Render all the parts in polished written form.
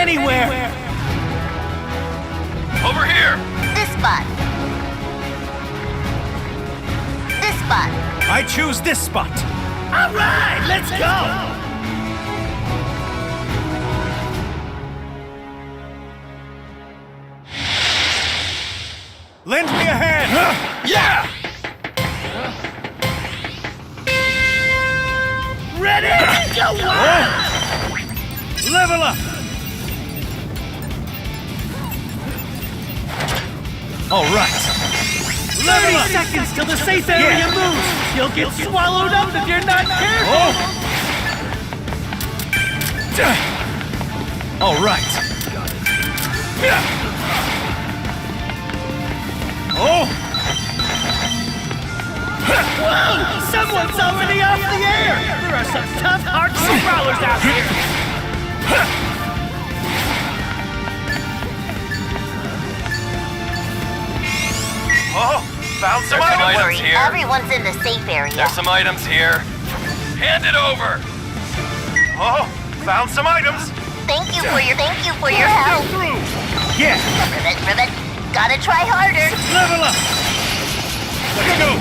anywhere! Over here! This spot. This spot. I choose this spot! Alright, let's go! Lend me a hand! Yeah! Ready? Go on! Level up! Alright. 30 seconds till the safe area moves! You'll get swallowed up if you're not careful! Alright. Oh! Whoa! Someone's already off the air! There are some tough, hardcore brawlers out here! Oh, found some Don't items worry, here. everyone's in the safe area. There's some items here. Hand it over. Oh, found some items. Thank you for your help. Yeah! Ribbit, gotta try harder. Level up! Let's go!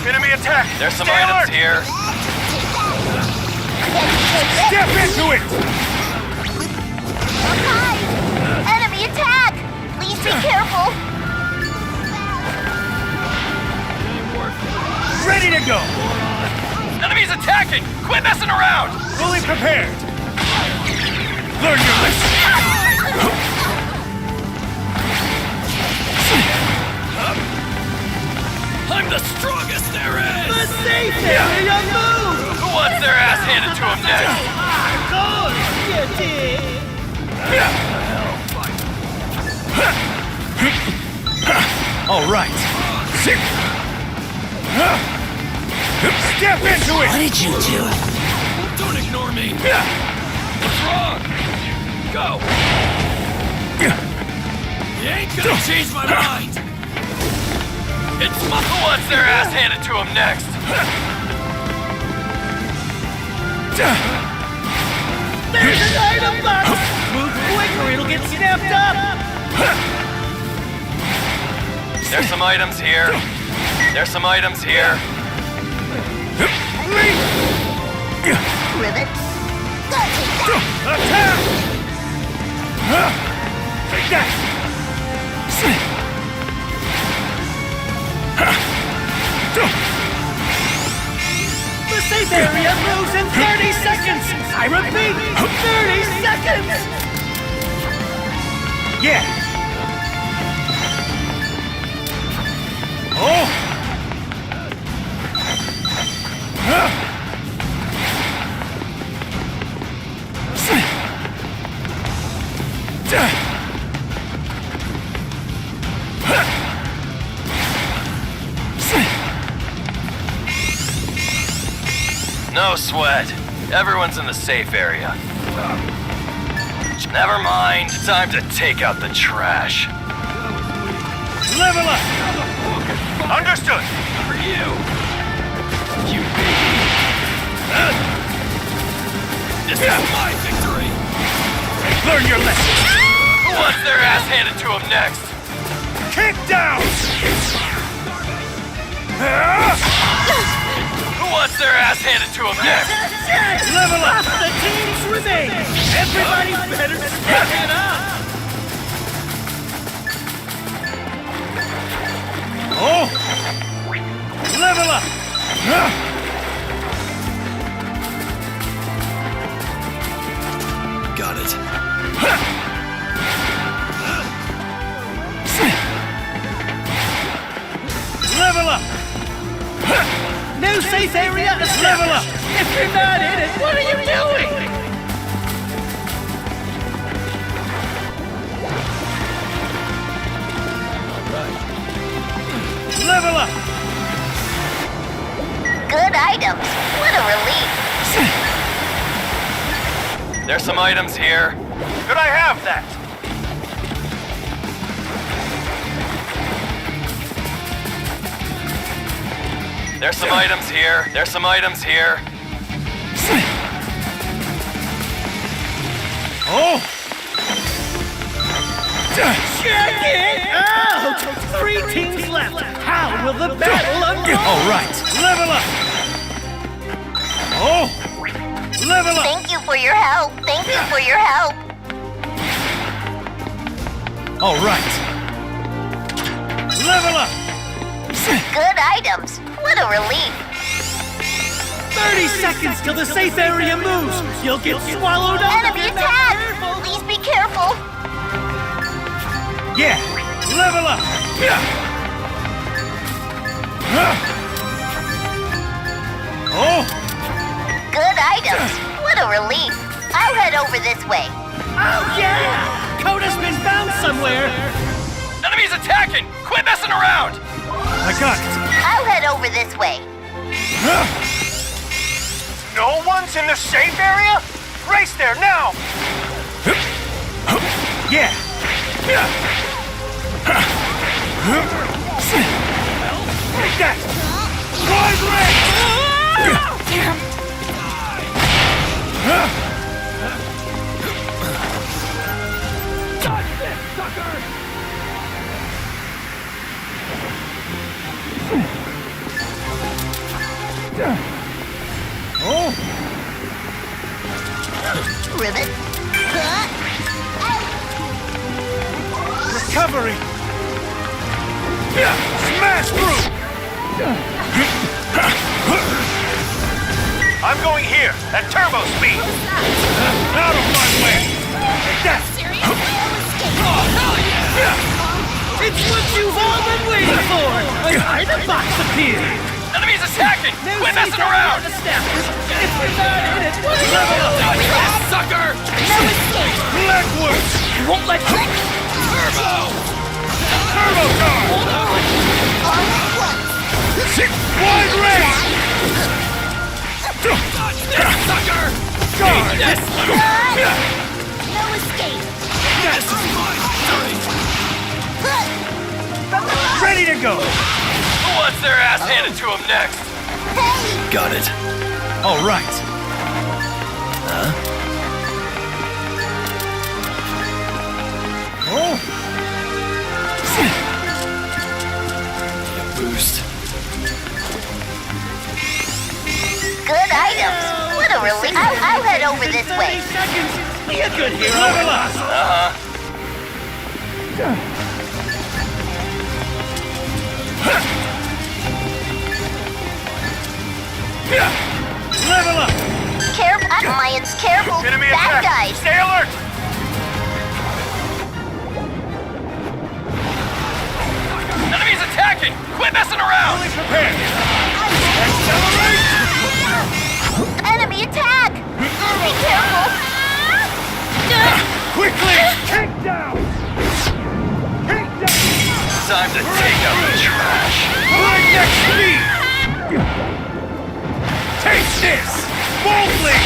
Enemy attack. There's some items here. Step into it! Hi! Enemy attack! Please be careful. Ready to go! Enemies attacking. Quit messing around. Fully prepared! Learn your lesson! I'm the strongest there is. The safe area move! Who wants their ass handed to him next? Alright. Step into it! What did you do? Don't ignore me. What's wrong? Go. You ain't gonna change my mind. It's who wants their ass handed to him next? There's an item box! Move quick or it'll get snapped up! There's some items here. There's some items here. Ribbit, go take that. Attack! Take that! The safe area moves in 30 seconds! I repeat, 30 seconds! Yeah! Oh! No sweat. Everyone's in the safe area. Never mind. Time to take out the trash. Level up! Understood. For you. You baby. This is my victory. Learn your lesson! Who wants their ass handed to him next? Kick down! Who wants their ass handed to him next? Level up! The teams remain! Everybody better step it up! Oh! Level up! Got it. Level up! New safe area is level up! If you're not in it, what are you doing? Level up! Good items. What a relief. There's some items here. Could I have that? There's some items here. There's some items here. Oh! Check it out! 3 teams left. How will the battle unfold? All right, level up. Oh! Level up. Thank you for your help. Thank you for your help. All right. Level up. Good items. What a relief. 30 seconds till the safe area moves. You'll get swallowed up. Enemy if you're not attack! careful. Please be careful. Yeah, level up. Yeah. Oh, Good items. What a relief. I'll head over this way. oh yeah! Coda's been found somewhere. Enemies attacking! Quit messing around! I got it. I'll head over this way. No one's in the safe area? Race there now! Yeah! Take that! Wide Dodge this, sucker! Oh! Ribbit. Recovery! Smash through! I'm going here at turbo speed! Out of my way! Take that! It's what you've all been waiting for! An item box appeared! Enemies attacking! Quit messing around! If we're not in it, what level up? Dodge this, sucker! Blackwood! Won't let you... Turbo! Turbo car! Wide range! Dodge this, sucker! Guard! Yes! No escape. This is mine! Ready to go! Who wants their ass handed to them next? Hey! Got it. All right. Oh! Boost. Good items. What a relief. I'll head over this way. 30 seconds. Be a good hero. Level up. Level up. Careful. Alliance, careful. Enemy Bad attack. guys. Stay alert. Enemies attacking! Quit messing around! Fully prepared. Accelerate. Enemy attack. Be careful. Quickly. Take down. Take down. Time to take out the trash! Breakneck speed. Taste this. Boldly.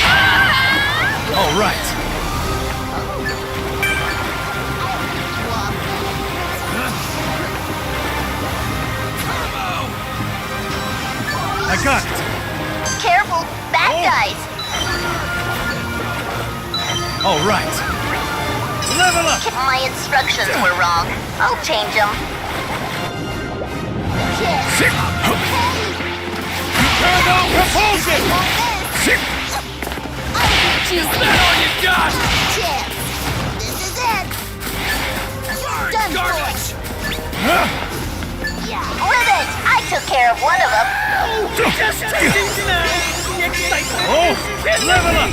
All right. I got it. Careful. Bad Oh. guys. All right. Level up. My instructions were wrong. I'll change them. Turbo propulsion. Is that all you got? This is it. Done for. Garbage! Ribbit! I took care of one of them. Just taking now. The excitement. Oh, level up.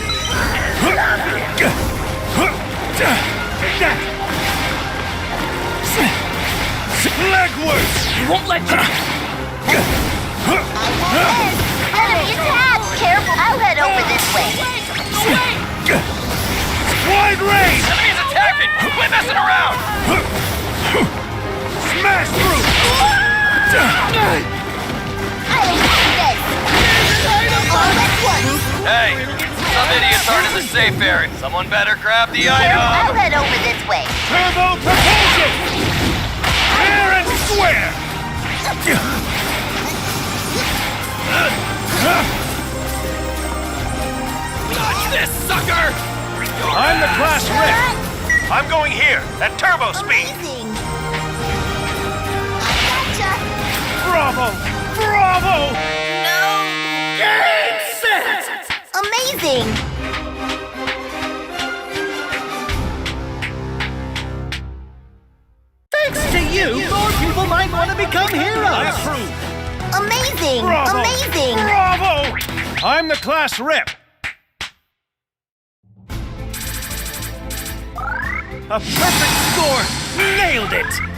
Take that. Legwork. You won't let you... Enemy attack! Careful, I'll head over this way. Wide range. Enemies attacking! Quit messing around! Smash through. I'll do this. All at once. Hey, some idiots aren't in the safe area. Someone better grab the Careful, I'll item! head over this way. Turbo propulsion. Fair and square. Dodge this, sucker! I'm the class rip. I'm going here at turbo speed. Amazing. Gotcha. Bravo! Bravo! No. Game set! Amazing. Thanks to you, more people might want to become heroes. I approve. Amazing. Bravo! Amazing. Bravo! I'm the class rep. A perfect score! Nailed it!